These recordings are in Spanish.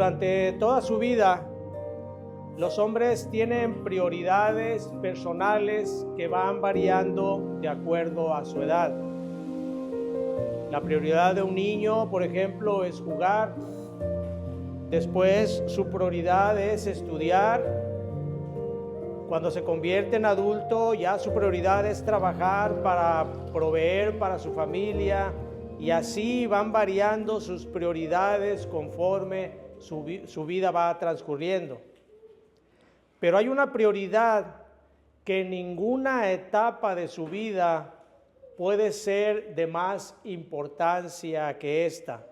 Durante toda su vida, los hombres tienen prioridades personales que van variando de acuerdo a su edad. La prioridad de un niño, por ejemplo, es jugar. Después, su prioridad es estudiar. Cuando se convierte en adulto, ya su prioridad es trabajar para proveer para su familia. Y así van variando sus prioridades conforme su vida va transcurriendo. Pero hay una prioridad que en ninguna etapa de su vida puede ser de más importancia que esta.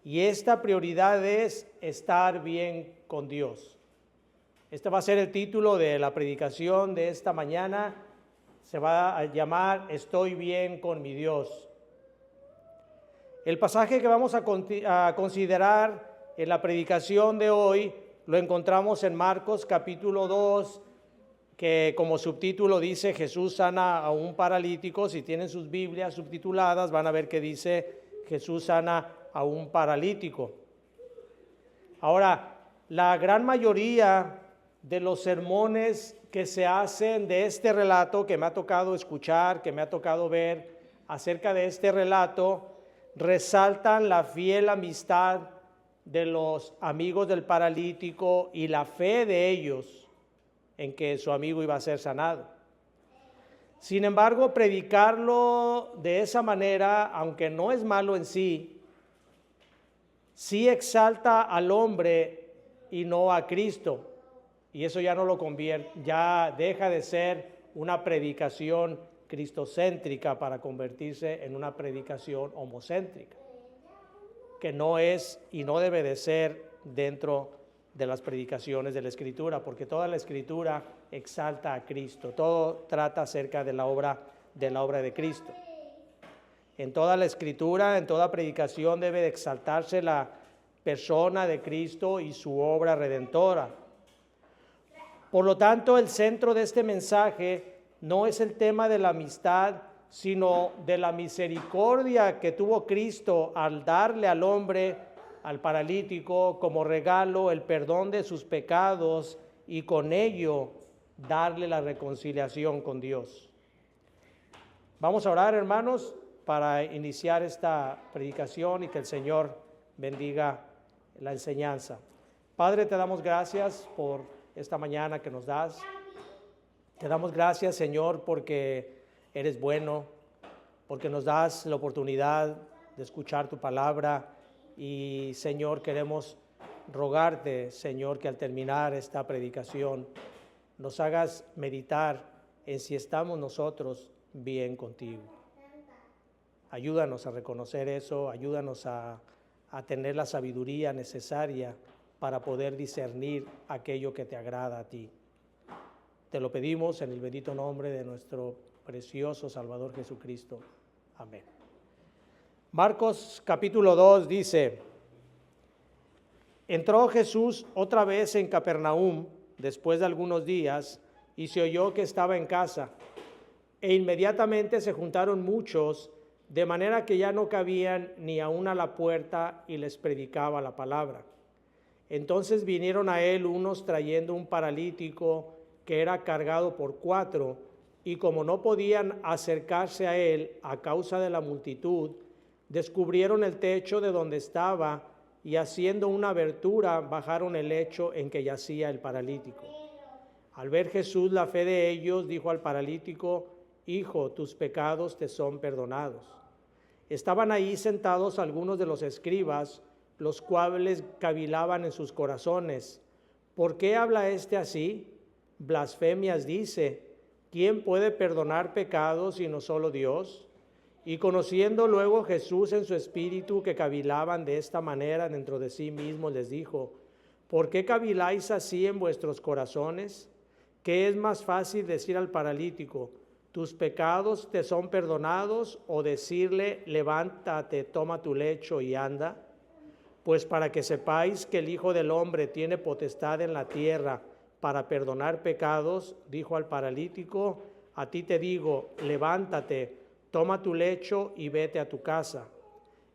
Y esta prioridad es estar bien con Dios. Este va a ser el título de la predicación de esta mañana. Se va a llamar Estoy bien con mi Dios. El pasaje que vamos a considerar en la predicación de hoy lo encontramos en Marcos capítulo 2, que como subtítulo dice Jesús sana a un paralítico. Si tienen sus Biblias subtituladas van a ver que dice Jesús sana a un paralítico. Ahora, la gran mayoría de los sermones que se hacen de este relato, que me ha tocado escuchar, que me ha tocado ver acerca de este relato, resaltan la fiel amistad de los amigos del paralítico y la fe de ellos en que su amigo iba a ser sanado. Sin embargo, predicarlo de esa manera, aunque no es malo en sí, sí exalta al hombre y no a Cristo. Y eso ya no lo convierte, ya deja de ser una predicación cristocéntrica para convertirse en una predicación homocéntrica, que no es y no debe de ser dentro de las predicaciones de la Escritura, porque toda la Escritura exalta a Cristo, todo trata acerca de la obra de Cristo. En toda la Escritura, en toda predicación debe de exaltarse la persona de Cristo y su obra redentora. Por lo tanto, el centro de este mensaje no es el tema de la amistad, sino de la misericordia que tuvo Cristo al darle al hombre, al paralítico, como regalo el perdón de sus pecados y con ello darle la reconciliación con Dios. Vamos a orar, hermanos, para iniciar esta predicación y que el Señor bendiga la enseñanza. Padre, te damos gracias por esta mañana que nos das. Te damos gracias, Señor, porque eres bueno, porque nos das la oportunidad de escuchar tu palabra. Y, Señor, queremos rogarte, Señor, que al terminar esta predicación nos hagas meditar en si estamos nosotros bien contigo. Ayúdanos a reconocer eso, ayúdanos a tener la sabiduría necesaria para poder discernir aquello que te agrada a ti. Te lo pedimos en el bendito nombre de nuestro precioso Salvador Jesucristo. Amén. Marcos capítulo 2 dice: Entró Jesús otra vez en Capernaum después de algunos días y se oyó que estaba en casa. E inmediatamente se juntaron muchos, de manera que ya no cabían ni aun a la puerta, y les predicaba la palabra. Entonces vinieron a él unos trayendo un paralítico que era cargado por 4, y como no podían acercarse a él a causa de la multitud, descubrieron el techo de donde estaba, y haciendo una abertura bajaron el lecho en que yacía el paralítico. Al ver Jesús la fe de ellos, dijo al paralítico: Hijo, tus pecados te son perdonados. Estaban ahí sentados algunos de los escribas, los cuales cavilaban en sus corazones: ¿por qué habla este así? Blasfemias dice. ¿Quién puede perdonar pecados sino solo Dios? Y conociendo luego Jesús en su espíritu que cavilaban de esta manera dentro de sí mismos, les dijo: ¿por qué caviláis así en vuestros corazones? ¿Qué es más fácil decir al paralítico: tus pecados te son perdonados, o decirle: levántate, toma tu lecho y anda? Pues para que sepáis que el Hijo del Hombre tiene potestad en la tierra para perdonar pecados, dijo al paralítico: a ti te digo, levántate, toma tu lecho y vete a tu casa.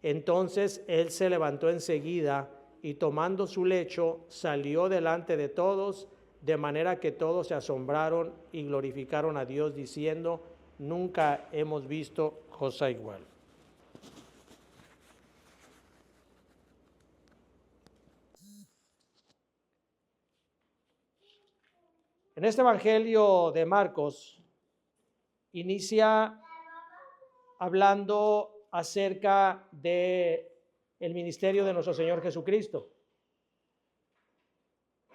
Entonces él se levantó enseguida y tomando su lecho salió delante de todos, de manera que todos se asombraron y glorificaron a Dios diciendo: nunca hemos visto cosa igual. En este Evangelio de Marcos inicia hablando acerca de el ministerio de nuestro Señor Jesucristo.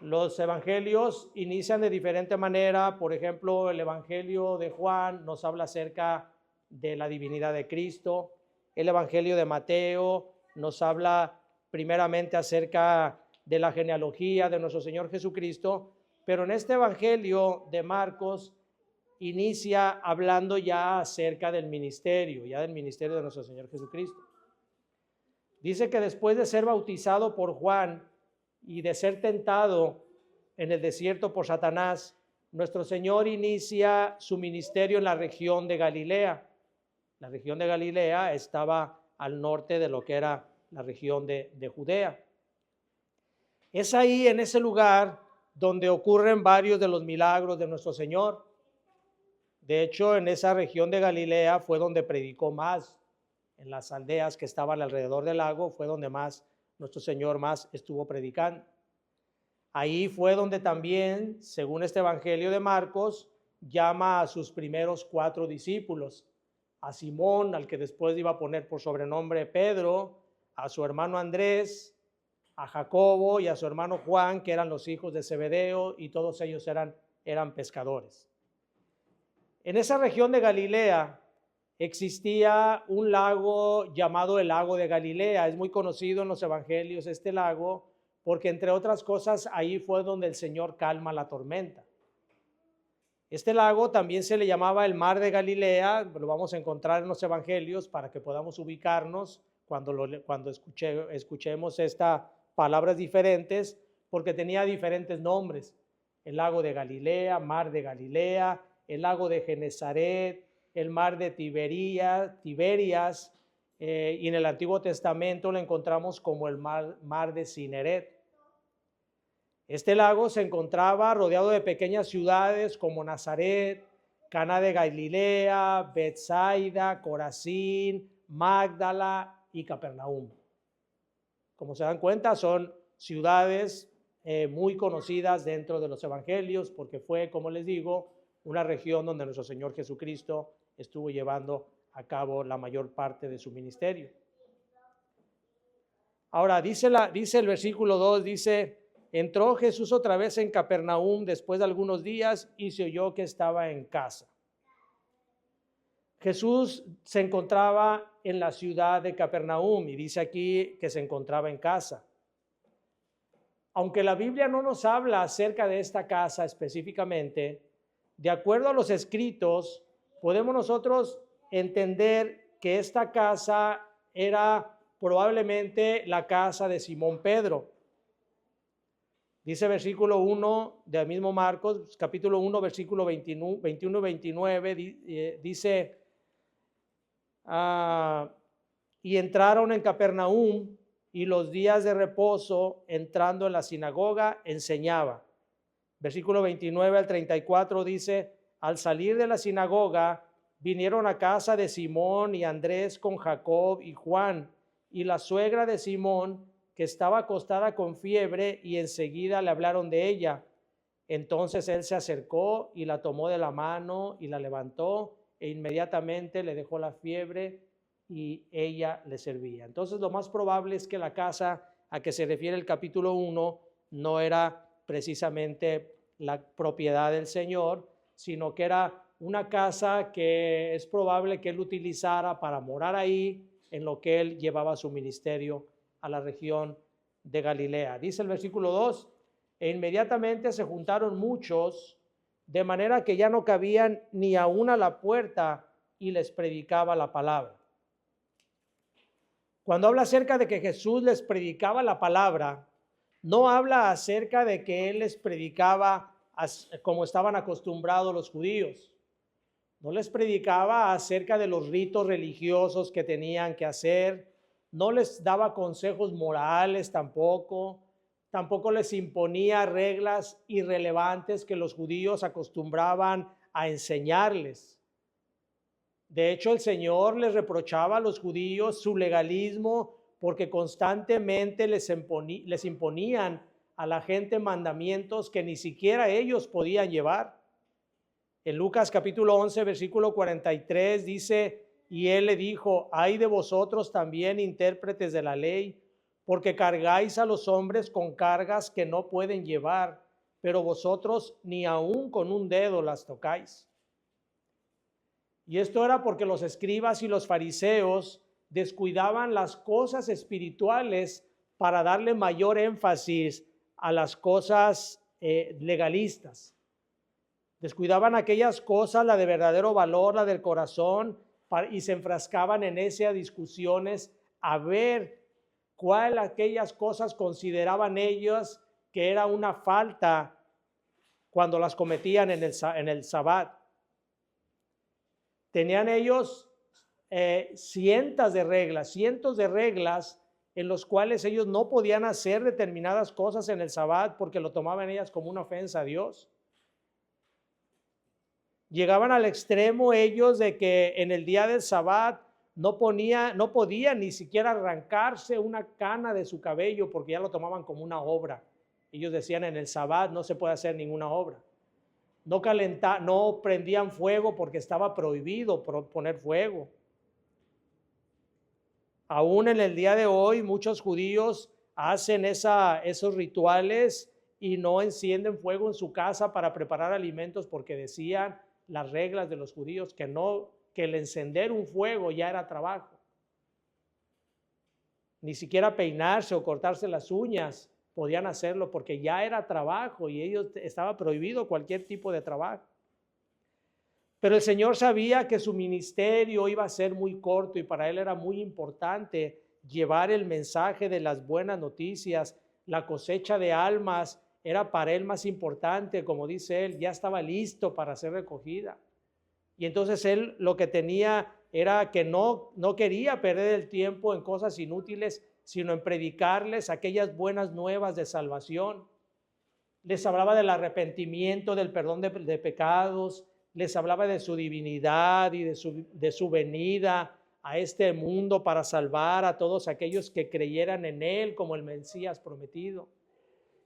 Los evangelios inician de diferente manera. Por ejemplo, el Evangelio de Juan nos habla acerca de la divinidad de Cristo. El Evangelio de Mateo nos habla primeramente acerca de la genealogía de nuestro Señor Jesucristo. Pero en este Evangelio de Marcos inicia hablando ya acerca del ministerio, ya del ministerio de nuestro Señor Jesucristo. Dice que después de ser bautizado por Juan y de ser tentado en el desierto por Satanás, nuestro Señor inicia su ministerio en la región de Galilea. La región de Galilea estaba al norte de lo que era la región de Judea. Es ahí, en ese lugar, donde ocurren varios de los milagros de nuestro Señor. De hecho, en esa región de Galilea fue donde predicó más. En las aldeas que estaban alrededor del lago fue donde más nuestro Señor más estuvo predicando. Ahí fue donde también, según este Evangelio de Marcos, llama a sus primeros 4 discípulos: a Simón, al que después iba a poner por sobrenombre Pedro, a su hermano Andrés, a Jacobo y a su hermano Juan, que eran los hijos de Zebedeo, y todos ellos eran pescadores. En esa región de Galilea existía un lago llamado el lago de Galilea. Es muy conocido en los evangelios este lago, porque entre otras cosas ahí fue donde el Señor calma la tormenta. Este lago también se le llamaba el mar de Galilea. Lo vamos a encontrar en los evangelios para que podamos ubicarnos cuando escuchemos estas palabras diferentes, porque tenía diferentes nombres: el lago de Galilea, mar de Galilea, el lago de Genesaret, el mar de Tiberias, y en el Antiguo Testamento lo encontramos como el mar de Cineret. Este lago se encontraba rodeado de pequeñas ciudades como Nazaret, Caná de Galilea, Betsaida, Corazín, Magdala y Capernaum. Como se dan cuenta, son ciudades muy conocidas dentro de los evangelios, porque fue, como les digo, una región donde nuestro Señor Jesucristo estuvo llevando a cabo la mayor parte de su ministerio. Ahora, dice el versículo 2, dice: entró Jesús otra vez en Capernaum después de algunos días y se oyó que estaba en casa. Jesús se encontraba en la ciudad de Capernaum y dice aquí que se encontraba en casa. Aunque la Biblia no nos habla acerca de esta casa específicamente, de acuerdo a los escritos, podemos nosotros entender que esta casa era probablemente la casa de Simón Pedro. Dice versículo 1 del mismo Marcos, capítulo 1, versículo 21 y 29, dice: y entraron en Capernaum, y los días de reposo, entrando en la sinagoga, enseñaba. Versículo 29 al 34 dice: al salir de la sinagoga, vinieron a casa de Simón y Andrés con Jacob y Juan, y la suegra de Simón, que estaba acostada con fiebre, y enseguida le hablaron de ella. Entonces él se acercó y la tomó de la mano y la levantó, e inmediatamente le dejó la fiebre y ella le servía. Entonces lo más probable es que la casa a que se refiere el capítulo 1 no era precisamente la propiedad del Señor, sino que era una casa que es probable que él utilizara para morar ahí en lo que él llevaba su ministerio a la región de Galilea. Dice el versículo 2: e inmediatamente se juntaron muchos, de manera que ya no cabían ni aún a la puerta, y les predicaba la palabra. Cuando habla acerca de que Jesús les predicaba la palabra, no habla acerca de que él les predicaba como estaban acostumbrados los judíos. No les predicaba acerca de los ritos religiosos que tenían que hacer, no les daba consejos morales tampoco les imponía reglas irrelevantes que los judíos acostumbraban a enseñarles. De hecho, el Señor les reprochaba a los judíos su legalismo porque constantemente les imponían a la gente mandamientos que ni siquiera ellos podían llevar. En Lucas capítulo 11, versículo 43 dice: y él le dijo: ay de vosotros también, intérpretes de la ley, porque cargáis a los hombres con cargas que no pueden llevar, pero vosotros ni aun con un dedo las tocáis. Y esto era porque los escribas y los fariseos descuidaban las cosas espirituales para darle mayor énfasis a las cosas legalistas. Descuidaban aquellas cosas, la de verdadero valor, la del corazón, y se enfrascaban en esas discusiones a ver cuál aquellas cosas consideraban ellos que era una falta cuando las cometían en el Sabbat. Tenían ellos cientos de reglas en los cuales ellos no podían hacer determinadas cosas en el Sabbat porque lo tomaban ellas como una ofensa a Dios. Llegaban al extremo ellos de que en el día del Sabbat no podían ni siquiera arrancarse una cana de su cabello porque ya lo tomaban como una obra. Ellos decían: en el Sabbat no se puede hacer ninguna obra. No prendían fuego porque estaba prohibido poner fuego. Aún en el día de hoy muchos judíos hacen esos rituales y no encienden fuego en su casa para preparar alimentos porque decían las reglas de los judíos que el encender un fuego ya era trabajo. Ni siquiera peinarse o cortarse las uñas podían hacerlo porque ya era trabajo y estaba prohibido cualquier tipo de trabajo. Pero el Señor sabía que su ministerio iba a ser muy corto y para él era muy importante llevar el mensaje de las buenas noticias. La cosecha de almas era para él más importante, como dice él, ya estaba listo para ser recogida. Y entonces él lo que tenía era que no quería perder el tiempo en cosas inútiles, sino en predicarles aquellas buenas nuevas de salvación. Les hablaba del arrepentimiento, del perdón de pecados, les hablaba de su divinidad y de su venida a este mundo para salvar a todos aquellos que creyeran en él como el Mesías prometido.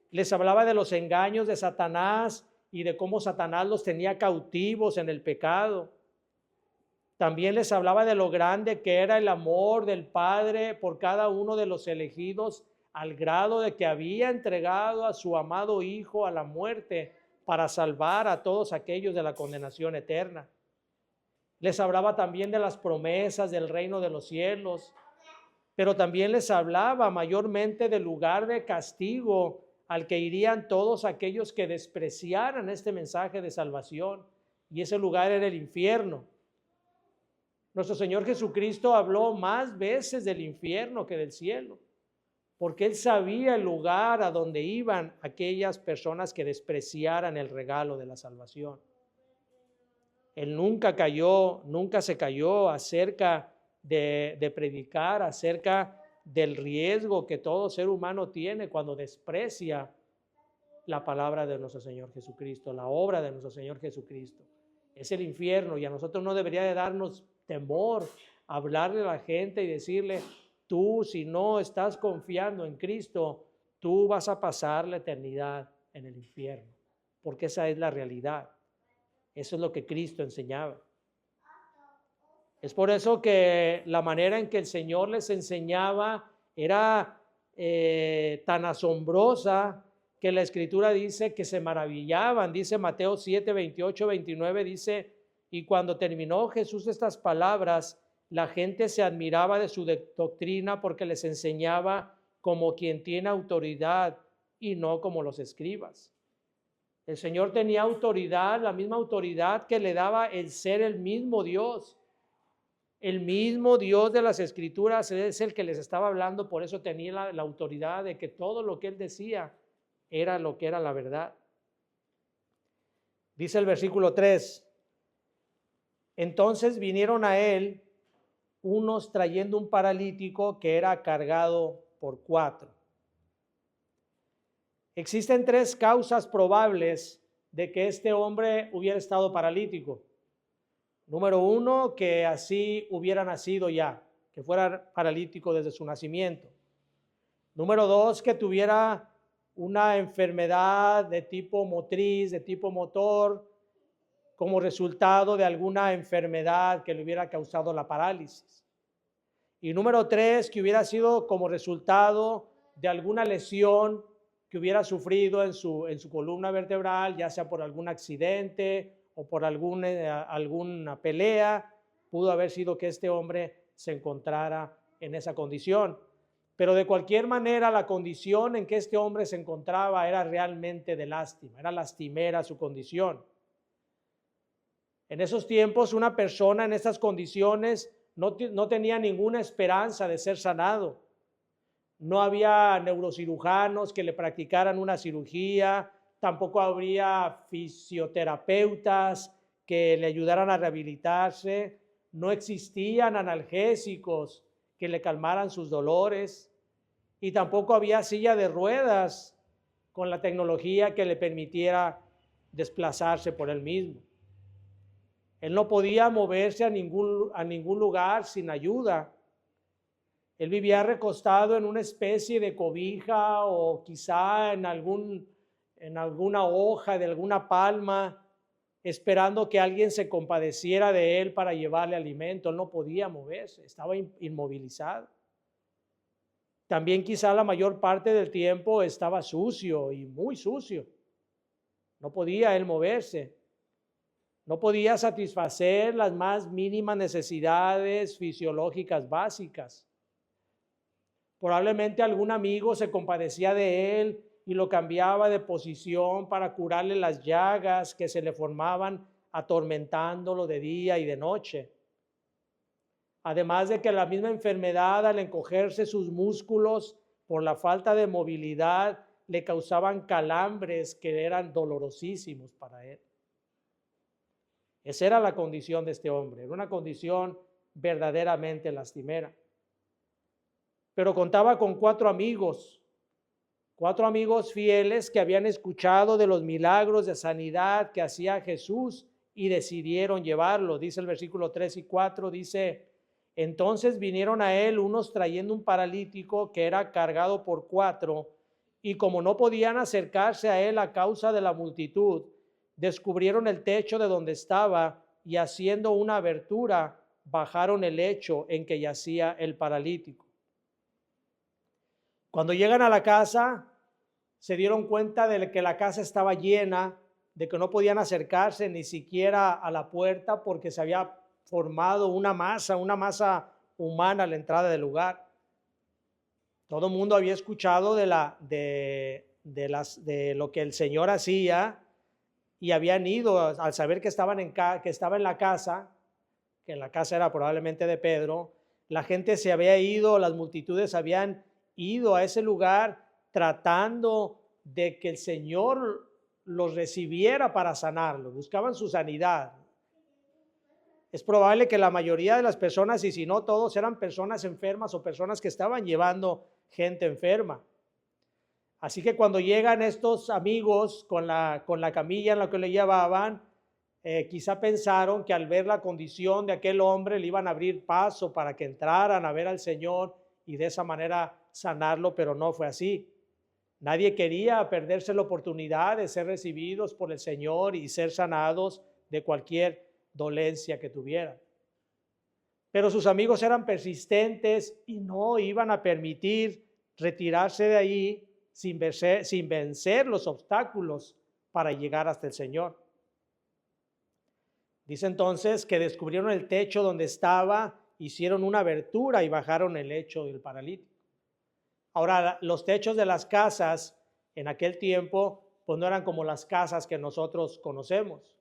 Les hablaba de los engaños de Satanás y de cómo Satanás los tenía cautivos en el pecado. También les hablaba de lo grande que era el amor del Padre por cada uno de los elegidos, al grado de que había entregado a su amado Hijo a la muerte para salvar a todos aquellos de la condenación eterna. Les hablaba también de las promesas del reino de los cielos, pero también les hablaba mayormente del lugar de castigo al que irían todos aquellos que despreciaran este mensaje de salvación, y ese lugar era el infierno. Nuestro Señor Jesucristo habló más veces del infierno que del cielo, porque él sabía el lugar a donde iban aquellas personas que despreciaran el regalo de la salvación. Él nunca se cayó acerca de predicar, acerca del riesgo que todo ser humano tiene cuando desprecia la palabra de nuestro Señor Jesucristo, la obra de nuestro Señor Jesucristo. Es el infierno, y a nosotros no debería de darnos temor hablarle a la gente y decirle: tú, si no estás confiando en Cristo, tú vas a pasar la eternidad en el infierno, porque esa es la realidad. Eso es lo que Cristo enseñaba. Es por eso que la manera en que el Señor les enseñaba era tan asombrosa que la Escritura dice que se maravillaban. Dice Mateo 7, 28, 29, dice: y cuando terminó Jesús estas palabras, la gente se admiraba de su doctrina porque les enseñaba como quien tiene autoridad y no como los escribas. El Señor tenía autoridad, la misma autoridad que le daba el ser el mismo Dios. El mismo Dios de las Escrituras es el que les estaba hablando, por eso tenía la autoridad de que todo lo que él decía era lo que era la verdad. Dice el versículo 3: entonces vinieron a él unos trayendo un paralítico que era cargado por 4. Existen 3 causas probables de que este hombre hubiera estado paralítico. Número 1, que así hubiera nacido ya, que fuera paralítico desde su nacimiento. Número 2, que tuviera una enfermedad de tipo motriz, de tipo motor, como resultado de alguna enfermedad que le hubiera causado la parálisis. Y número 3, que hubiera sido como resultado de alguna lesión que hubiera sufrido en su columna vertebral, ya sea por algún accidente o por alguna pelea. Pudo haber sido que este hombre se encontrara en esa condición. Pero de cualquier manera, la condición en que este hombre se encontraba era realmente de lástima, era lastimera su condición. En esos tiempos, una persona en estas condiciones no tenía ninguna esperanza de ser sanado. No había neurocirujanos que le practicaran una cirugía, tampoco habría fisioterapeutas que le ayudaran a rehabilitarse, no existían analgésicos que le calmaran sus dolores y tampoco había silla de ruedas con la tecnología que le permitiera desplazarse por él mismo. Él no podía moverse a ningún lugar sin ayuda. Él vivía recostado en una especie de cobija o quizá en alguna hoja de alguna palma, esperando que alguien se compadeciera de él para llevarle alimento. Él no podía moverse, estaba inmovilizado. También quizá la mayor parte del tiempo estaba sucio y muy sucio. No podía él moverse. No podía satisfacer las más mínimas necesidades fisiológicas básicas. Probablemente algún amigo se compadecía de él y lo cambiaba de posición para curarle las llagas que se le formaban atormentándolo de día y de noche. Además de que la misma enfermedad, al encogerse sus músculos por la falta de movilidad, le causaban calambres que eran dolorosísimos para él. Esa era la condición de este hombre, era una condición verdaderamente lastimera. Pero contaba con 4 amigos fieles que habían escuchado de los milagros de sanidad que hacía Jesús y decidieron llevarlo. Dice el versículo 3 y 4, dice: entonces vinieron a él unos trayendo un paralítico que era cargado por 4, y como no podían acercarse a él a causa de la multitud, descubrieron el techo de donde estaba y haciendo una abertura, bajaron el lecho en que yacía el paralítico. Cuando llegan a la casa, se dieron cuenta de que la casa estaba llena, de que no podían acercarse ni siquiera a la puerta porque se había formado una masa humana a la entrada del lugar. Todo el mundo había escuchado de lo que el Señor hacía y habían ido al saber que estaba en la casa, que la casa era probablemente de Pedro. La gente se había ido, las multitudes habían ido a ese lugar tratando de que el Señor los recibiera para sanarlos, buscaban su sanidad. Es probable que la mayoría de las personas, y si no todos, eran personas enfermas o personas que estaban llevando gente enferma. Así que cuando llegan estos amigos con la camilla en la que le llevaban, quizá pensaron que al ver la condición de aquel hombre le iban a abrir paso para que entraran a ver al Señor y de esa manera sanarlo, pero no fue así. Nadie quería perderse la oportunidad de ser recibidos por el Señor y ser sanados de cualquier dolencia que tuvieran. Pero sus amigos eran persistentes y no iban a permitir retirarse de ahí sin vencer los obstáculos para llegar hasta el Señor. Dice entonces que descubrieron el techo donde estaba, hicieron una abertura y bajaron el lecho del paralítico. Ahora, los techos de las casas en aquel tiempo, pues no eran como las casas que nosotros conocemos.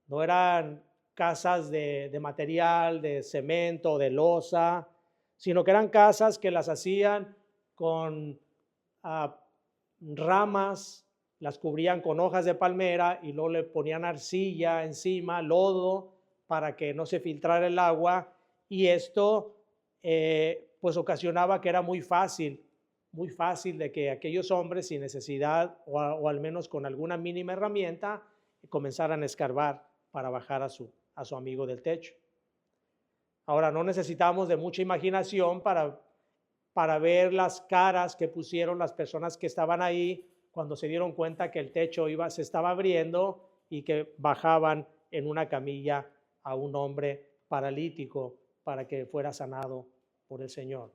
No eran casas de material, de cemento, de losa, sino que eran casas que las hacían con ramas, las cubrían con hojas de palmera y luego le ponían arcilla encima, lodo, para que no se filtrara el agua, y esto pues ocasionaba que era muy fácil de que aquellos hombres sin necesidad o al menos con alguna mínima herramienta comenzaran a escarbar para bajar a su amigo del techo. Ahora, no necesitamos de mucha imaginación para ver las caras que pusieron las personas que estaban ahí cuando se dieron cuenta que el techo se estaba abriendo y que bajaban en una camilla a un hombre paralítico para que fuera sanado por el Señor.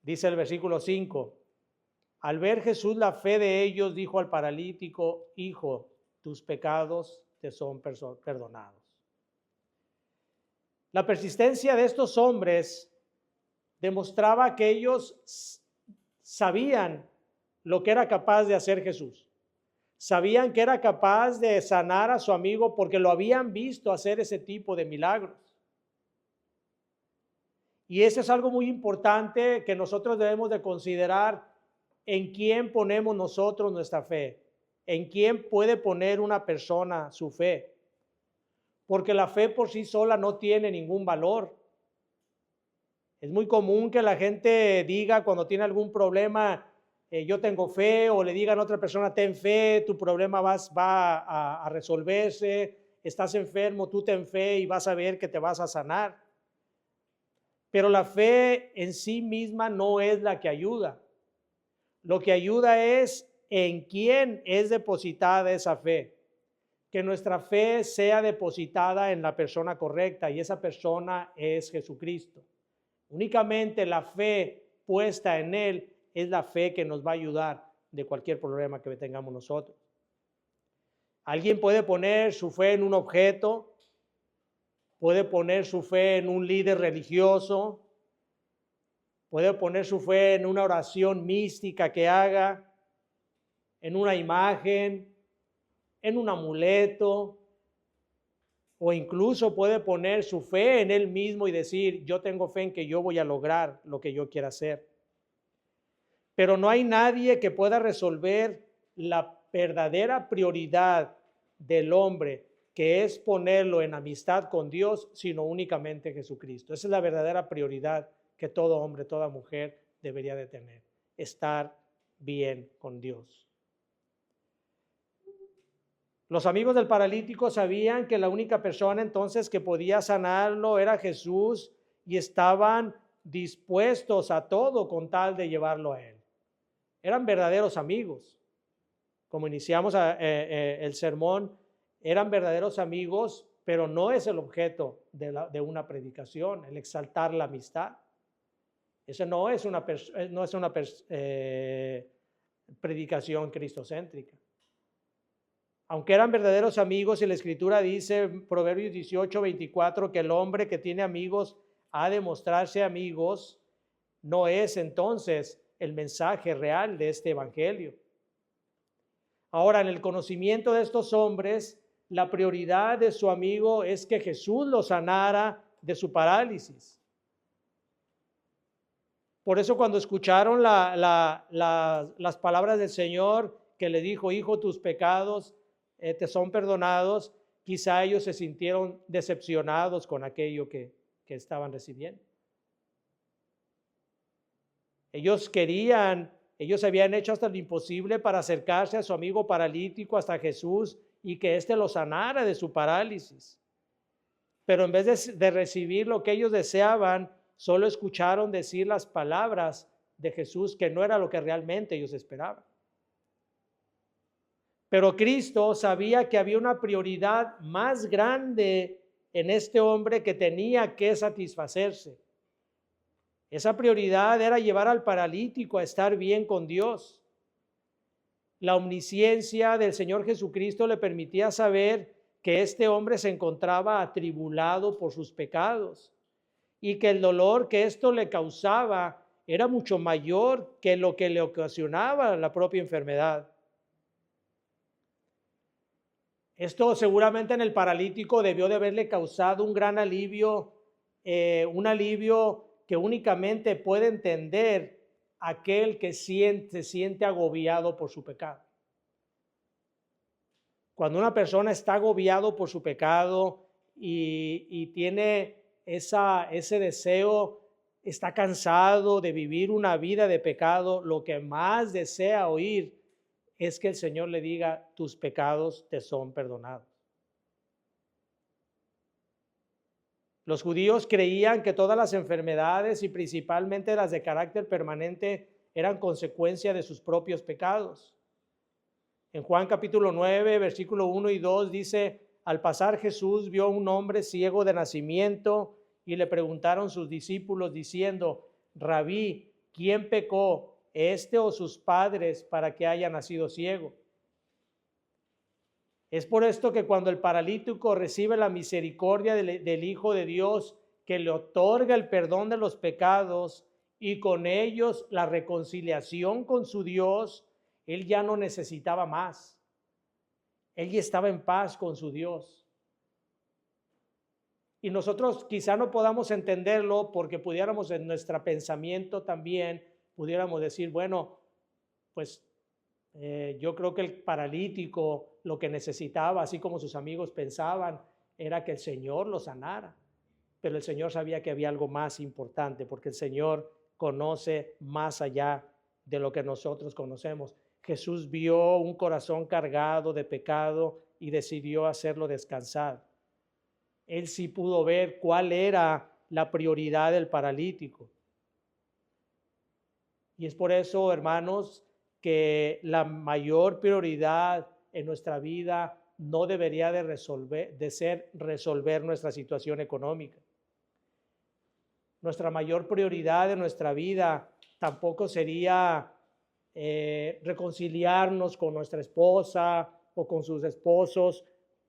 Dice el versículo 5, al ver Jesús la fe de ellos, dijo al paralítico, hijo, tus pecados te son perdonados. La persistencia de estos hombres demostraba que ellos sabían lo que era capaz de hacer Jesús. Sabían que era capaz de sanar a su amigo porque lo habían visto hacer ese tipo de milagros. Y eso es algo muy importante que nosotros debemos de considerar en quién ponemos nosotros nuestra fe, en quién puede poner una persona su fe. Porque la fe por sí sola no tiene ningún valor. Es muy común que la gente diga cuando tiene algún problema, yo tengo fe, o le digan a otra persona, ten fe, tu problema va a resolverse, estás enfermo, tú ten fe y vas a ver que te vas a sanar. Pero la fe en sí misma no es la que ayuda. Lo que ayuda es en quién es depositada esa fe. Que nuestra fe sea depositada en la persona correcta y esa persona es Jesucristo. Únicamente la fe puesta en Él es la fe que nos va a ayudar de cualquier problema que tengamos nosotros. Alguien puede poner su fe en un objeto, puede poner su fe en un líder religioso, puede poner su fe en una oración mística que haga, en una imagen, en un amuleto, o incluso puede poner su fe en él mismo y decir, yo tengo fe en que yo voy a lograr lo que yo quiera hacer. Pero no hay nadie que pueda resolver la verdadera prioridad del hombre, que es ponerlo en amistad con Dios, sino únicamente Jesucristo. Esa es la verdadera prioridad que todo hombre, toda mujer debería de tener, estar bien con Dios. Los amigos del paralítico sabían que la única persona entonces que podía sanarlo era Jesús y estaban dispuestos a todo con tal de llevarlo a él. Eran verdaderos amigos. Como iniciamos el sermón, eran verdaderos amigos, pero no es el objeto de una predicación, el exaltar la amistad. Eso no es una predicación cristocéntrica. Aunque eran verdaderos amigos, y la Escritura dice, Proverbios 18:24, que el hombre que tiene amigos ha de mostrarse amigos, no es entonces el mensaje real de este evangelio. Ahora, en el conocimiento de estos hombres, la prioridad de su amigo es que Jesús lo sanara de su parálisis. Por eso cuando escucharon las palabras del Señor que le dijo, hijo, tus pecados te son perdonados, quizá ellos se sintieron decepcionados con aquello que estaban recibiendo. Ellos habían hecho hasta lo imposible para acercarse a su amigo paralítico, hasta Jesús, y que éste lo sanara de su parálisis. Pero en vez de recibir lo que ellos deseaban, solo escucharon decir las palabras de Jesús, que no era lo que realmente ellos esperaban. Pero Cristo sabía que había una prioridad más grande en este hombre que tenía que satisfacerse. Esa prioridad era llevar al paralítico a estar bien con Dios. La omnisciencia del Señor Jesucristo le permitía saber que este hombre se encontraba atribulado por sus pecados y que el dolor que esto le causaba era mucho mayor que lo que le ocasionaba la propia enfermedad. Esto seguramente en el paralítico debió de haberle causado un gran alivio, un alivio que únicamente puede entender aquel que se siente agobiado por su pecado. Cuando una persona está agobiado por su pecado y tiene ese deseo, está cansado de vivir una vida de pecado, lo que más desea oír es que el Señor le diga, tus pecados te son perdonados. Los judíos creían que todas las enfermedades y principalmente las de carácter permanente eran consecuencia de sus propios pecados. En Juan capítulo 9, versículo 1 y 2 dice, al pasar Jesús vio a un hombre ciego de nacimiento y le preguntaron sus discípulos diciendo, Rabí, ¿quién pecó, este o sus padres, para que haya nacido ciego? Es por esto que cuando el paralítico recibe la misericordia del Hijo de Dios, que le otorga el perdón de los pecados y con ellos la reconciliación con su Dios, él ya no necesitaba más. Él ya estaba en paz con su Dios. Y nosotros quizá no podamos entenderlo porque pudiéramos en nuestro pensamiento también, pudiéramos decir, bueno, pues yo creo que el paralítico lo que necesitaba, así como sus amigos pensaban, era que el Señor lo sanara. Pero el Señor sabía que había algo más importante, porque el Señor conoce más allá de lo que nosotros conocemos. Jesús vio un corazón cargado de pecado y decidió hacerlo descansar. Él sí pudo ver cuál era la prioridad del paralítico. Y es por eso, hermanos, que la mayor prioridad en nuestra vida no debería de ser resolver nuestra situación económica. Nuestra mayor prioridad en nuestra vida tampoco sería reconciliarnos con nuestra esposa o con sus esposos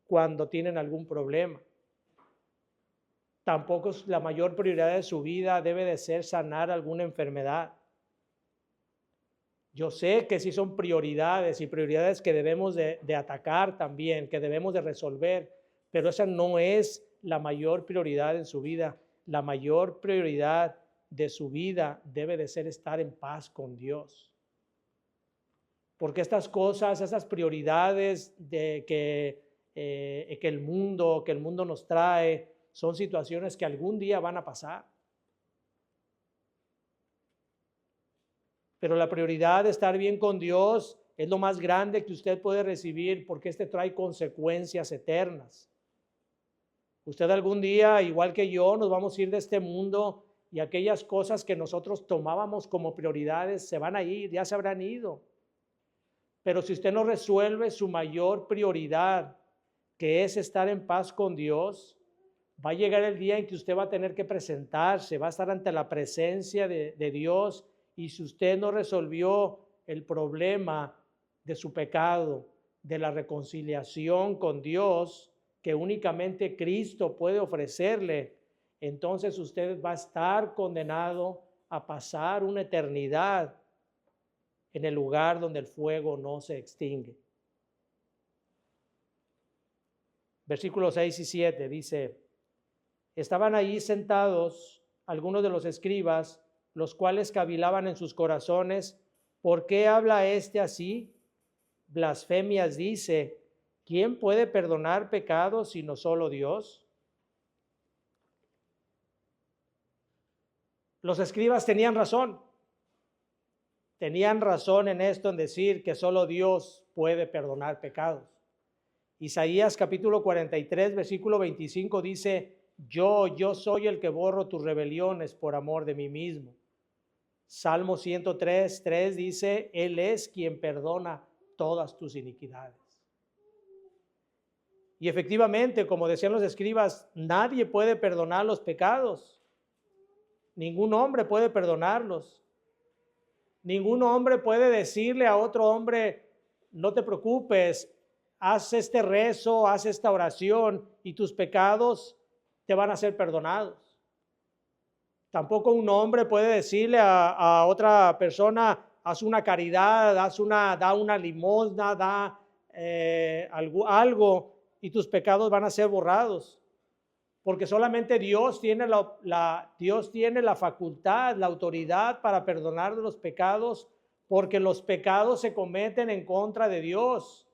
cuando tienen algún problema. Tampoco la mayor prioridad de su vida debe de ser sanar alguna enfermedad. Yo sé que sí son prioridades y prioridades que debemos de atacar también, que debemos de resolver, pero esa no es la mayor prioridad en su vida. La mayor prioridad de su vida debe de ser estar en paz con Dios. Porque estas cosas, esas prioridades que el mundo nos trae, son situaciones que algún día van a pasar. Pero la prioridad de estar bien con Dios es lo más grande que usted puede recibir porque trae consecuencias eternas. Usted algún día, igual que yo, nos vamos a ir de este mundo y aquellas cosas que nosotros tomábamos como prioridades se van a ir, ya se habrán ido. Pero si usted no resuelve su mayor prioridad, que es estar en paz con Dios, va a llegar el día en que usted va a tener que presentarse, va a estar ante la presencia de Dios. Y si usted no resolvió el problema de su pecado, de la reconciliación con Dios, que únicamente Cristo puede ofrecerle, entonces usted va a estar condenado a pasar una eternidad en el lugar donde el fuego no se extingue. Versículos 6 y 7 dice, estaban allí sentados algunos de los escribas, los cuales cavilaban en sus corazones, ¿por qué habla este así? Blasfemias dice, ¿quién puede perdonar pecados sino solo Dios? Los escribas tenían razón en esto, en decir que solo Dios puede perdonar pecados. Isaías capítulo 43, versículo 25 dice, yo soy el que borro tus rebeliones por amor de mí mismo. Salmo 103, 3 dice, Él es quien perdona todas tus iniquidades. Y efectivamente, como decían los escribas, nadie puede perdonar los pecados. Ningún hombre puede perdonarlos. Ningún hombre puede decirle a otro hombre, no te preocupes, haz este rezo, haz esta oración y tus pecados te van a ser perdonados. Tampoco un hombre puede decirle a otra persona, haz una caridad, da una limosna, da algo y tus pecados van a ser borrados. Porque solamente Dios tiene la facultad, la autoridad para perdonar de los pecados, porque los pecados se cometen en contra de Dios.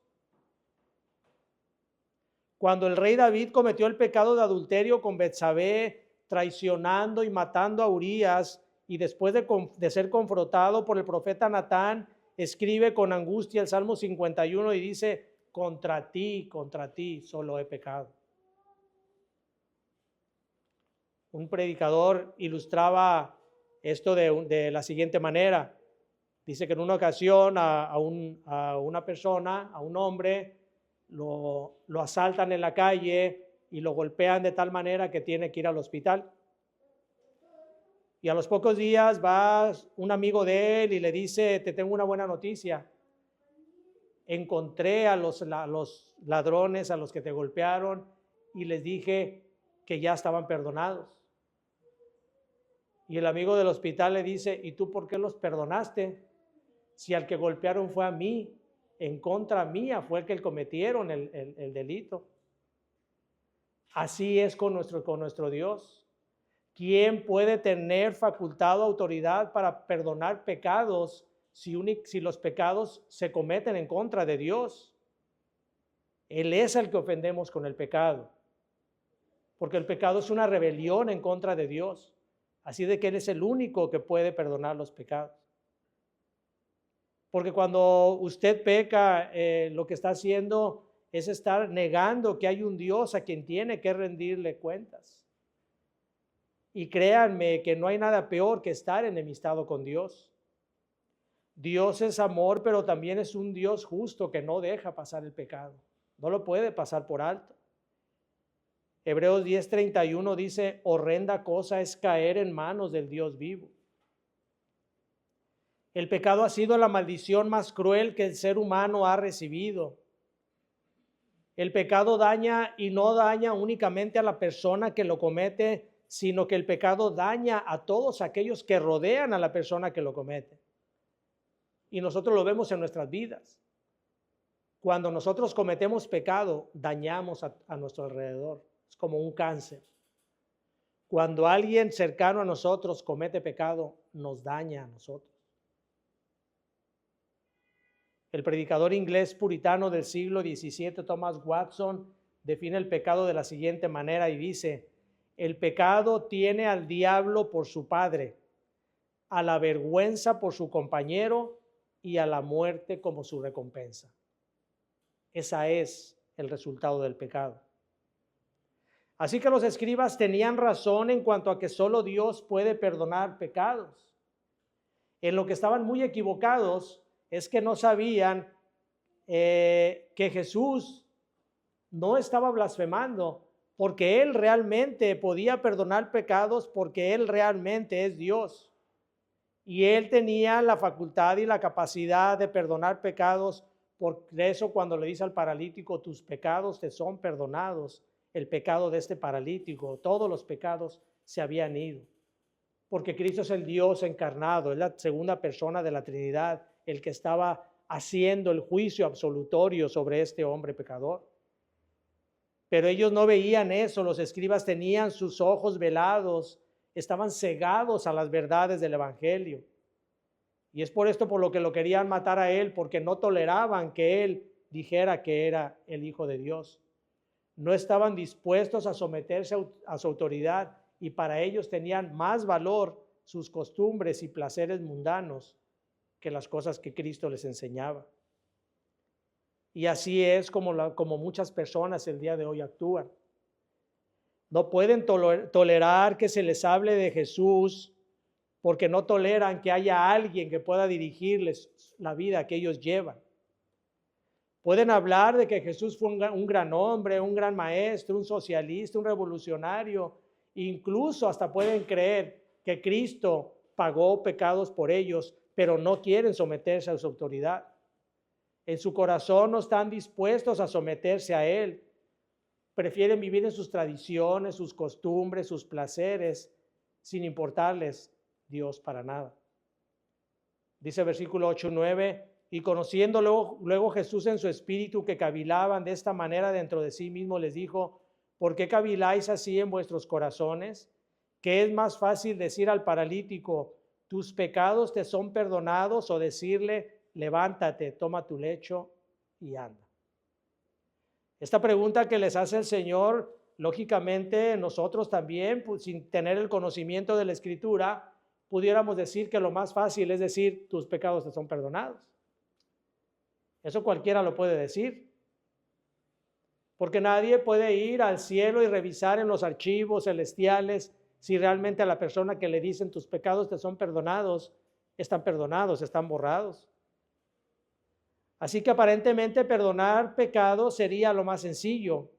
Cuando el rey David cometió el pecado de adulterio con Betsabé, traicionando y matando a Urías, y después de ser confrontado por el profeta Natán, escribe con angustia el Salmo 51 y dice: contra ti solo he pecado. Un predicador ilustraba esto de la siguiente manera. Dice que en una ocasión a una persona, a un hombre, lo asaltan en la calle y lo golpean de tal manera que tiene que ir al hospital. Y a los pocos días va un amigo de él y le dice: te tengo una buena noticia. Encontré a los ladrones, a los que te golpearon, y les dije que ya estaban perdonados. Y el amigo del hospital le dice: ¿y tú por qué los perdonaste? Si al que golpearon fue a mí, en contra mía fue el que cometieron el delito. Así es con nuestro Dios. ¿Quién puede tener facultad o autoridad para perdonar pecados si los pecados se cometen en contra de Dios? Él es el que ofendemos con el pecado, porque el pecado es una rebelión en contra de Dios. Así de que Él es el único que puede perdonar los pecados. Porque cuando usted peca, lo que está haciendo es estar negando que hay un Dios a quien tiene que rendirle cuentas. Y créanme que no hay nada peor que estar enemistado con Dios. Dios es amor, pero también es un Dios justo que no deja pasar el pecado. No lo puede pasar por alto. Hebreos 10:31 dice: horrenda cosa es caer en manos del Dios vivo. El pecado ha sido la maldición más cruel que el ser humano ha recibido. El pecado daña, y no daña únicamente a la persona que lo comete, sino que el pecado daña a todos aquellos que rodean a la persona que lo comete. Y nosotros lo vemos en nuestras vidas. Cuando nosotros cometemos pecado, dañamos a nuestro alrededor. Es como un cáncer. Cuando alguien cercano a nosotros comete pecado, nos daña a nosotros. El predicador inglés puritano del siglo XVII, Thomas Watson, define el pecado de la siguiente manera y dice: el pecado tiene al diablo por su padre, a la vergüenza por su compañero y a la muerte como su recompensa. Ese es el resultado del pecado. Así que los escribas tenían razón en cuanto a que solo Dios puede perdonar pecados. En lo que estaban muy equivocados es que no sabían que Jesús no estaba blasfemando, porque Él realmente podía perdonar pecados, porque Él realmente es Dios. Y Él tenía la facultad y la capacidad de perdonar pecados. Por eso cuando le dice al paralítico: tus pecados te son perdonados, el pecado de este paralítico, todos los pecados se habían ido. Porque Cristo es el Dios encarnado, es la segunda persona de la Trinidad, el que estaba haciendo el juicio absolutorio sobre este hombre pecador. Pero ellos no veían eso, los escribas tenían sus ojos velados, estaban cegados a las verdades del Evangelio. Y es por esto por lo que lo querían matar a él, porque no toleraban que él dijera que era el Hijo de Dios. No estaban dispuestos a someterse a su autoridad, y para ellos tenían más valor sus costumbres y placeres mundanos que las cosas que Cristo les enseñaba. Y así es como muchas personas el día de hoy actúan. No pueden tolerar que se les hable de Jesús, porque no toleran que haya alguien que pueda dirigirles la vida que ellos llevan. Pueden hablar de que Jesús fue un gran hombre, un gran maestro, un socialista, un revolucionario. Incluso hasta pueden creer que Cristo pagó pecados por ellos, pero no quieren someterse a su autoridad. En su corazón no están dispuestos a someterse a Él. Prefieren vivir en sus tradiciones, sus costumbres, sus placeres, sin importarles Dios para nada. Dice el versículo 8-9: y conociendo luego Jesús en su espíritu que cavilaban de esta manera dentro de sí mismo, les dijo: ¿por qué caviláis así en vuestros corazones? ¿Qué es más fácil decir al paralítico: tus pecados te son perdonados, o decirle: levántate, toma tu lecho y anda? Esta pregunta que les hace el Señor lógicamente nosotros también, pues, sin tener el conocimiento de la Escritura, pudiéramos decir que lo más fácil es decir, tus pecados te son perdonados. Eso cualquiera lo puede decir. Porque nadie puede ir al cielo y revisar en los archivos celestiales si realmente a la persona que le dicen tus pecados te son perdonados, están borrados. Así que aparentemente perdonar pecados sería lo más sencillo.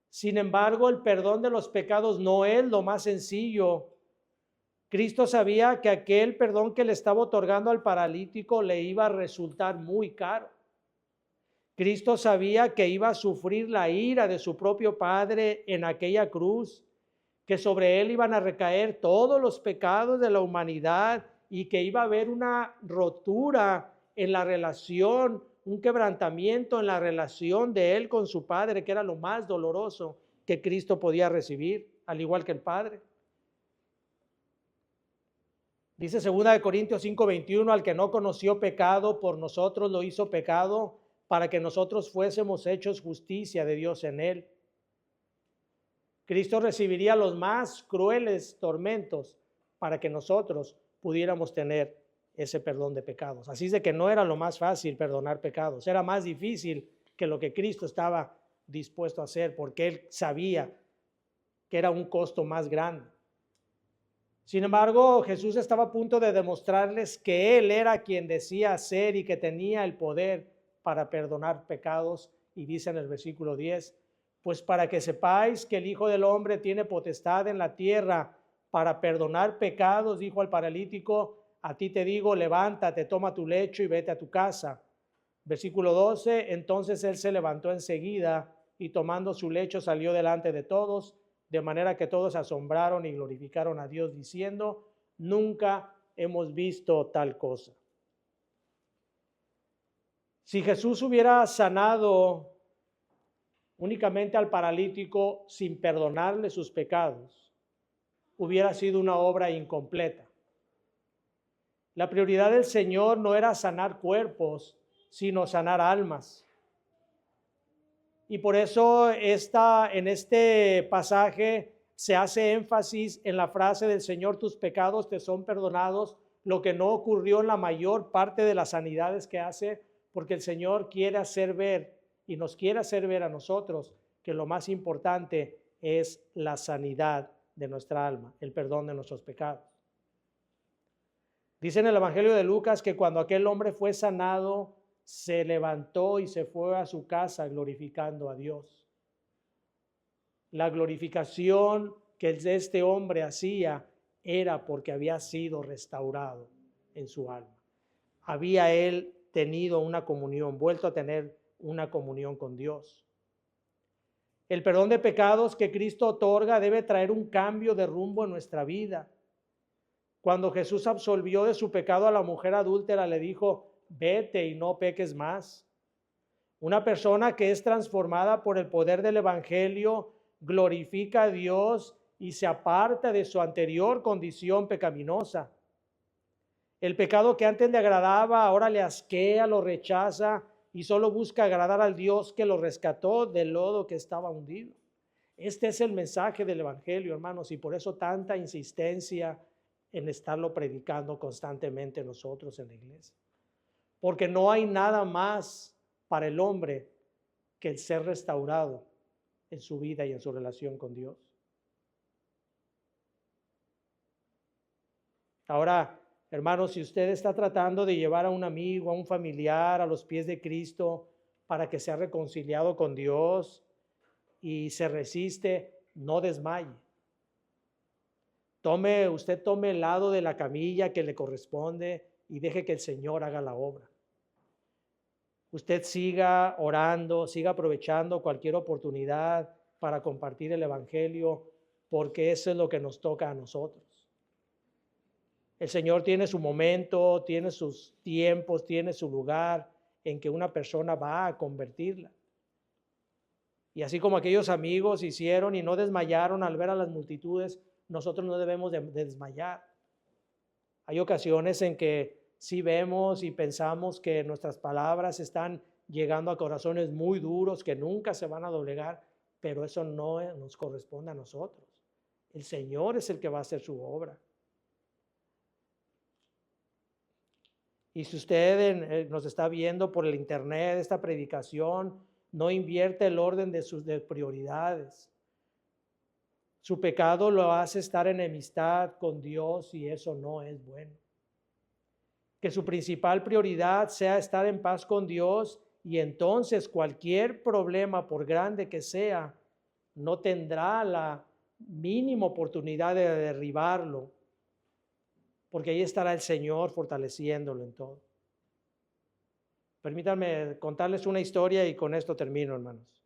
Sin embargo, el perdón de los pecados no es lo más sencillo. Cristo sabía que aquel perdón que le estaba otorgando al paralítico le iba a resultar muy caro. Cristo sabía que iba a sufrir la ira de su propio Padre en aquella cruz, que sobre él iban a recaer todos los pecados de la humanidad y que iba a haber una rotura en la relación, un quebrantamiento en la relación de él con su Padre, que era lo más doloroso que Cristo podía recibir, al igual que el Padre. Dice 2 Corintios 5:21, al que no conoció pecado, por nosotros lo hizo pecado, para que nosotros fuésemos hechos justicia de Dios en él. Cristo recibiría los más crueles tormentos para que nosotros pudiéramos tener ese perdón de pecados. Así es de que no era lo más fácil perdonar pecados, era más difícil que lo que Cristo estaba dispuesto a hacer, porque él sabía que era un costo más grande. Sin embargo, Jesús estaba a punto de demostrarles que él era quien decía ser y que tenía el poder para perdonar pecados, y dice en el versículo 10, pues para que sepáis que el Hijo del Hombre tiene potestad en la tierra para perdonar pecados, dijo al paralítico, a ti te digo, levántate, toma tu lecho y vete a tu casa. Versículo 12, entonces él se levantó enseguida y tomando su lecho salió delante de todos, de manera que todos se asombraron y glorificaron a Dios diciendo, nunca hemos visto tal cosa. Si Jesús hubiera sanado únicamente al paralítico sin perdonarle sus pecados, hubiera sido una obra incompleta. La prioridad del Señor no era sanar cuerpos, sino sanar almas. Y por eso en este pasaje se hace énfasis en la frase del Señor, tus pecados te son perdonados, lo que no ocurrió en la mayor parte de las sanidades que hace, porque el Señor quiere hacer ver y nos quiere hacer ver a nosotros que lo más importante es la sanidad de nuestra alma, el perdón de nuestros pecados. Dice en el Evangelio de Lucas que cuando aquel hombre fue sanado, se levantó y se fue a su casa glorificando a Dios. La glorificación que este hombre hacía era porque había sido restaurado en su alma. Había él tenido una comunión, vuelto a tener una comunión con Dios. El perdón de pecados que Cristo otorga debe traer un cambio de rumbo en nuestra vida. Cuando Jesús absolvió de su pecado a la mujer adúltera, le dijo, vete y no peques más. Una persona que es transformada por el poder del Evangelio glorifica a Dios y se aparta de su anterior condición pecaminosa. El pecado que antes le agradaba ahora le asquea, lo rechaza y solo busca agradar al Dios que lo rescató del lodo que estaba hundido. Este es el mensaje del Evangelio, hermanos, y por eso tanta insistencia en estarlo predicando constantemente nosotros en la iglesia. Porque no hay nada más para el hombre que el ser restaurado en su vida y en su relación con Dios. Ahora, hermanos, si usted está tratando de llevar a un amigo, a un familiar a los pies de Cristo para que sea reconciliado con Dios y se resiste, no desmaye. Usted tome el lado de la camilla que le corresponde y deje que el Señor haga la obra. Usted siga orando, siga aprovechando cualquier oportunidad para compartir el Evangelio, porque eso es lo que nos toca a nosotros. El Señor tiene su momento, tiene sus tiempos, tiene su lugar en que una persona va a convertirla. Y así como aquellos amigos hicieron y no desmayaron al ver a las multitudes, nosotros no debemos de desmayar. Hay ocasiones en que sí vemos y pensamos que nuestras palabras están llegando a corazones muy duros que nunca se van a doblegar, pero eso no nos corresponde a nosotros. El Señor es el que va a hacer su obra. Y si usted nos está viendo por el internet, esta predicación, no invierte el orden de sus prioridades. Su pecado lo hace estar en enemistad con Dios y eso no es bueno. Que su principal prioridad sea estar en paz con Dios y entonces cualquier problema, por grande que sea, no tendrá la mínima oportunidad de derribarlo, porque ahí estará el Señor fortaleciéndolo en todo. Permítanme contarles una historia y con esto termino, hermanos.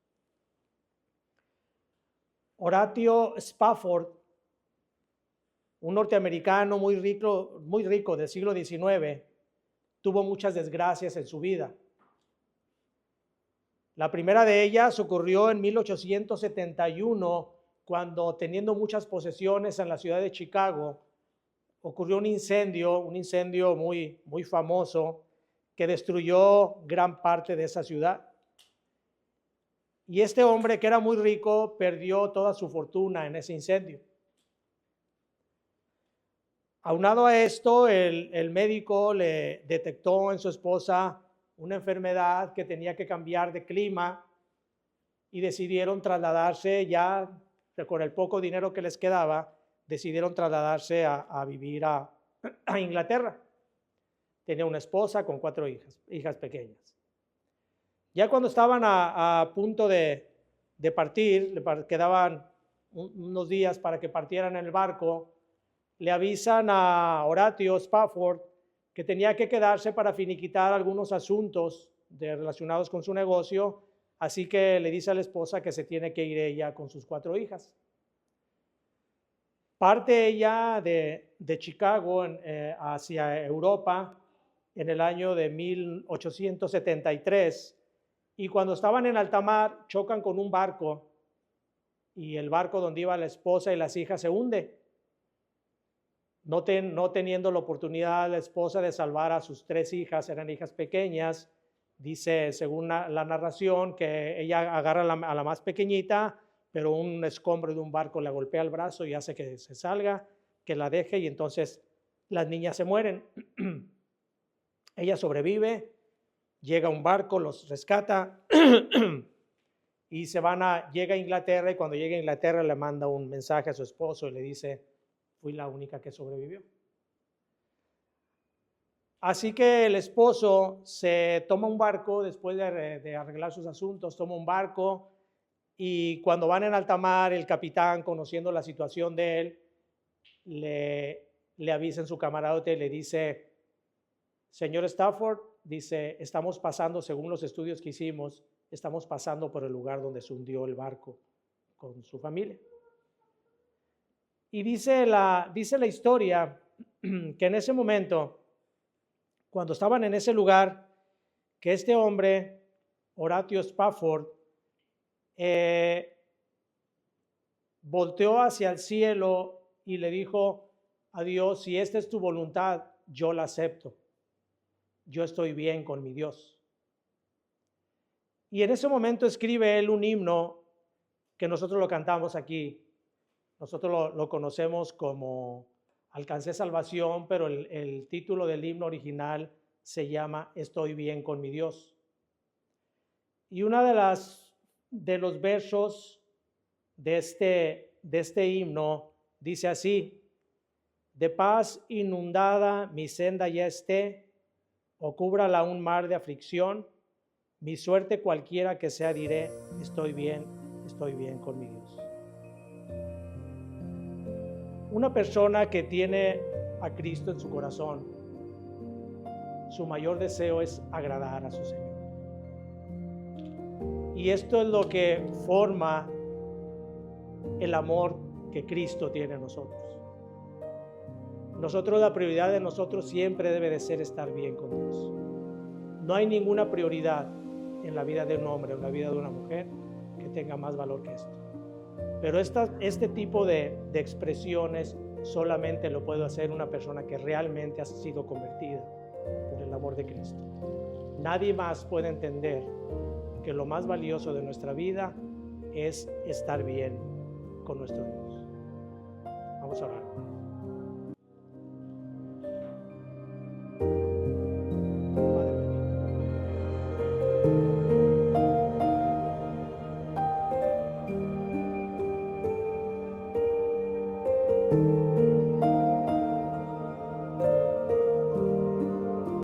Horatio Spafford, un norteamericano muy rico del siglo XIX, tuvo muchas desgracias en su vida. La primera de ellas ocurrió en 1871, cuando, teniendo muchas posesiones en la ciudad de Chicago, ocurrió un incendio muy, muy famoso que destruyó gran parte de esa ciudad. Y este hombre, que era muy rico, perdió toda su fortuna en ese incendio. Aunado a esto, el médico le detectó en su esposa una enfermedad que tenía que cambiar de clima y decidieron trasladarse ya, con el poco dinero que les quedaba, decidieron trasladarse a vivir a Inglaterra. Tenía una esposa con 4 hijas pequeñas. Ya cuando estaban a punto de partir, quedaban unos días para que partieran en el barco, le avisan a Horatio Spafford que tenía que quedarse para finiquitar algunos asuntos relacionados con su negocio, así que le dice a la esposa que se tiene que ir ella con sus 4 hijas. Parte ella de Chicago hacia Europa en el año de 1873, y cuando estaban en alta mar chocan con un barco y el barco donde iba la esposa y las hijas se hunde. No teniendo la oportunidad la esposa de salvar a sus 3 hijas, eran hijas pequeñas, dice según la narración que ella agarra a la más pequeñita, pero un escombro de un barco le golpea el brazo y hace que se salga, que la deje, y entonces las niñas se mueren. Ella sobrevive, llega un barco, los rescata y llega a Inglaterra, y cuando llega a Inglaterra le manda un mensaje a su esposo y le dice: fui la única que sobrevivió. Así que el esposo se toma un barco después de arreglar sus asuntos, toma un barco, y cuando van en alta mar, el capitán, conociendo la situación de él, le avisa en su camarote y le dice: señor Stafford, dice, estamos pasando, según los estudios que hicimos, estamos pasando por el lugar donde se hundió el barco con su familia. Y dice la historia que en ese momento, cuando estaban en ese lugar, que este hombre, Horatio Spafford, volteó hacia el cielo y le dijo a Dios: si esta es tu voluntad, yo la acepto. Yo estoy bien con mi Dios. Y en ese momento escribe él un himno que nosotros lo cantamos aquí. Nosotros lo conocemos como Alcancé Salvación, pero el título del himno original se llama Estoy bien con mi Dios. Y una de los versos de este himno dice así: de paz inundada mi senda ya esté, o cúbrala un mar de aflicción, mi suerte cualquiera que sea diré, estoy bien con mi Dios. Una persona que tiene a Cristo en su corazón, su mayor deseo es agradar a su Señor. Y esto es lo que forma el amor que Cristo tiene en nosotros. La prioridad de nosotros siempre debe de ser estar bien con Dios. No hay ninguna prioridad en la vida de un hombre o en la vida de una mujer que tenga más valor que esto. Pero este tipo de expresiones solamente lo puede hacer una persona que realmente ha sido convertida por el amor de Cristo. Nadie más puede entender que lo más valioso de nuestra vida es estar bien con nuestro Dios. Vamos a orar. Padre bendito.